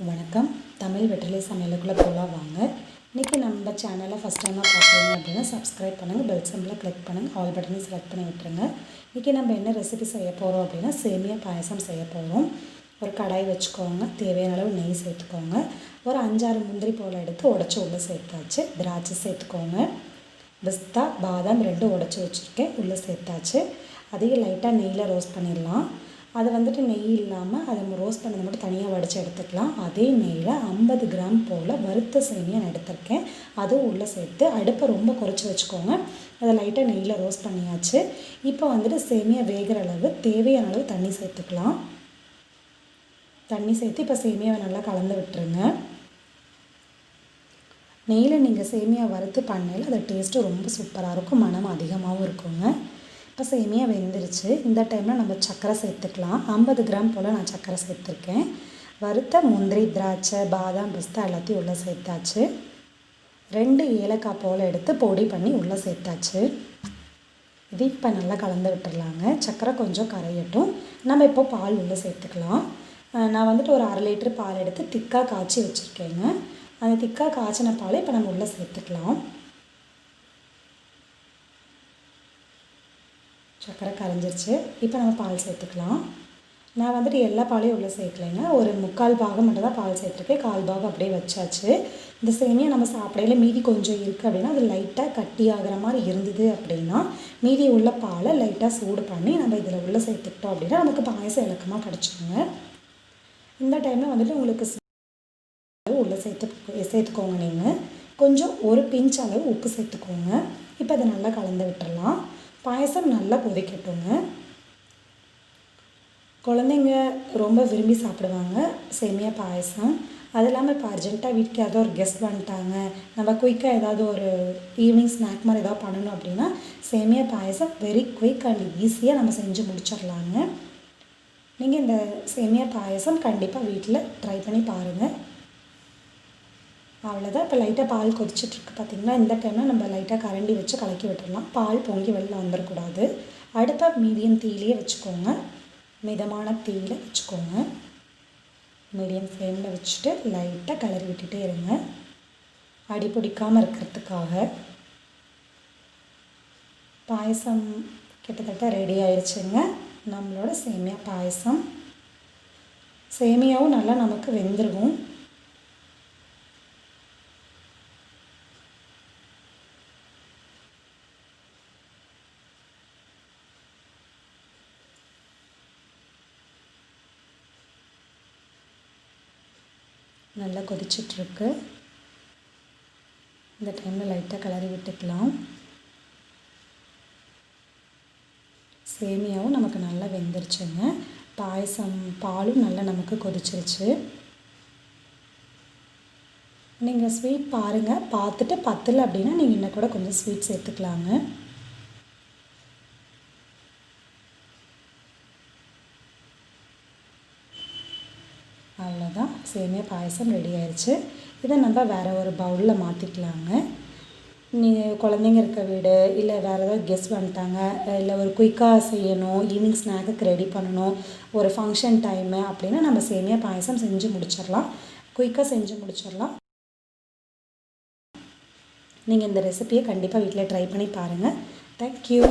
வணக்கம். தமிழ் வெற்றிலை சமையலுக்குள்ளே போகலாம் வாங்க. இன்றைக்கி நம்ம சேனலை ஃபஸ்ட் டைமாக பார்க்குறீங்க அப்படின்னா சப்ஸ்கிரைப் பண்ணுங்கள், பெல் சிம்பிளை கிளிக் பண்ணுங்கள், ஆல் பட்டனை செலக்ட் பண்ணி விட்டுருங்க. இன்றைக்கி நம்ம என்ன ரெசிபி செய்ய போகிறோம் அப்படின்னா சேமியா பாயசம் செய்ய போகிறோம். ஒரு கடாய் வச்சுக்கோங்க, தேவையான அளவு நெய் சேர்த்துக்கோங்க. ஒரு 5-6 முந்திரி போல் எடுத்து உடச்சி உள்ளே சேர்த்தாச்சு. திராட்சை சேர்த்துக்கோங்க. பிஸ்தா பாதாம் 2 உடச்சி வச்சுருக்கேன், உள்ளே சேர்த்தாச்சு. அதையும் லைட்டாக நெய்யில் ரோஸ்ட் பண்ணிடலாம். அது வந்துட்டு நெய் இல்லாமல் அதை நம்ம ரோஸ்ட் பண்ணதை மட்டும் தனியாக வடித்து எடுத்துக்கலாம். அதே நெய்யில் 50 கிராம் போல் வறுத்த சேமியா நான் எடுத்திருக்கேன், அதுவும் உள்ளே சேர்த்து அடுப்பை ரொம்ப குறைச்சி வச்சுக்கோங்க. அதை லைட்டாக நெய்யில் ரோஸ்ட் பண்ணியாச்சு. இப்போ வந்துட்டு சேமியா வேகிற அளவு தேவையான அளவு தண்ணி சேர்த்துக்கலாம். தண்ணி சேர்த்து இப்போ சேமியாவை நல்லா கலந்து விட்டுருங்க. நெய்யில் நீங்கள் சேமியா வறுத்து பண்ணையில் அது டேஸ்ட்டு ரொம்ப சூப்பராக இருக்கும், மனம் அதிகமாகவும் இருக்குங்க. இப்போ சேமியா வெந்துருச்சு. இந்த டைமில் நம்ம சர்க்கரை சேர்த்துக்கலாம். 50 கிராம் போல் நான் சர்க்கரை சேர்த்துருக்கேன். வறுத்த முந்திரி, திராட்சை, பாதாம், பிஸ்தா எல்லாத்தையும் உள்ளே சேர்த்தாச்சு. 2 ஏலக்காய் போல் எடுத்து பொடி பண்ணி உள்ளே சேர்த்தாச்சு. இது இப்போ நல்லா கலந்து விட்டுடலாங்க. சர்க்கரை கொஞ்சம் கரையட்டும். நம்ம இப்போ பால் உள்ளே சேர்த்துக்கலாம். நான் வந்துட்டு ஒரு 1/2 லிட்டர் பால் எடுத்து திக்காக காய்ச்சி வச்சுருக்கேங்க. அந்த திக்காக காய்ச்சின பாலை இப்போ நம்ம உள்ளே சேர்த்துக்கலாம். சர்க்கரை கரைஞ்சிருச்சு. இப்போ நம்ம பால் சேர்த்துக்கலாம். நான் வந்துட்டு எல்லா பாலையும் உள்ளே சேர்க்கலைங்க, ஒரு 3/4 பாகம் மட்டும் தான் பால் சேர்த்துருக்கேன். 1/4 பாகம் அப்படியே வச்சாச்சு. இந்த சேமியா நம்ம சாப்பிடையில மீதி கொஞ்சம் இருக்குது அப்படின்னா அது லைட்டாக கட்டி ஆகிற மாதிரி இருந்தது அப்படின்னா மீதி உள்ள பாலை லைட்டாக சூடு பண்ணி நம்ம இதில் உள்ளே சேர்த்துக்கிட்டோம் அப்படின்னா நமக்கு பாயசம் இலக்கமாக கிடச்சிடுங்க. இந்த டைமில் வந்துட்டு உங்களுக்கு உள்ளே சேர்த்துக்கோங்க. நீங்கள் கொஞ்சம் ஒரு பிஞ்ச் அளவு உப்பு சேர்த்துக்கோங்க. இப்போ அதை நல்லா கலந்து விட்டுடலாம். பாயசம் நல்லா கொதிக்கட்டுங்க. குழந்தைங்க ரொம்ப விரும்பி சாப்பிடுவாங்க சேமியா பாயசம். அது இல்லாமல் இப்போ அர்ஜென்ட்டாக வீட்டுக்கு ஏதாவது ஒரு கெஸ்ட் வந்துட்டாங்க, நம்ம குயிக்காக ஏதாவது ஒரு ஈவினிங் ஸ்நாக் மாதிரி ஏதாவது பண்ணணும் அப்படின்னா சேமியா பாயசம் வெரி குயிக் அண்ட் ஈஸியாக நம்ம செஞ்சு முடிச்சிடலாங்க. நீங்கள் இந்த சேமியா பாயசம் கண்டிப்பாக வீட்டில் ட்ரை பண்ணி பாருங்கள். அவ்வளோதான். இப்போ லைட்டாக பால் கொதிச்சிட்ருக்கு பார்த்திங்கன்னா, இந்த டைமில் நம்ம லைட்டாக கரண்டி வச்சு கலக்கி விட்டுடலாம். பால் பொங்கி வெளில வந்துடக்கூடாது. அடுப்பை மீடியம் தீயிலே வச்சுக்கோங்க, மிதமான தீயில் வச்சுக்கோங்க. மீடியம் ஃப்ளேமில் வச்சுட்டு லைட்டாக கிளறி விட்டுட்டே இருங்க, அடி பிடிக்காமல் இருக்கிறதுக்காக. பாயசம் கிட்டத்தட்ட ரெடி ஆயிடுச்சுங்க. நம்மளோட சேமியா பாயசம். சேமியாவும் நல்லா நமக்கு வெந்துருக்கும். நல்லா கொதிச்சிட்ருக்கு. இந்த டைமில் லைட்டாக கிளறி விட்டுக்கலாம். சேமியாவும் நமக்கு நல்லா வெந்துருச்சுங்க. பாயசம் பாலும் நல்லா நமக்கு கொதிச்சிருச்சு. நீங்கள் ஸ்வீட் பாருங்கள், பார்த்துட்டு பத்தலை அப்படின்னா நீங்கள் இன்னும் கூட கொஞ்சம் ஸ்வீட் சேர்த்துக்கலாங்க. அவ்வளோதான், சேமியா பாயசம் ரெடி ஆயிடுச்சு. இதை நம்ம வேறு ஒரு பவுலில் மாற்றிக்கலாங்க. நீங்கள் குழந்தைங்க இருக்க வீடு, இல்லை வேறு ஏதாவது கெஸ்ட் வந்துட்டாங்க, இல்லை ஒரு குயிக்காக செய்யணும், ஈவினிங் ஸ்நாக்குக்கு ரெடி பண்ணணும், ஒரு ஃபங்க்ஷன் டைமு அப்படின்னா நம்ம சேமியா பாயசம் செஞ்சு முடிச்சிடலாம், குயிக்காக செஞ்சு முடிச்சிடலாம். நீங்கள் இந்த ரெசிபியை கண்டிப்பாக வீட்டில் ட்ரை பண்ணி பாருங்கள். தேங்க்யூ.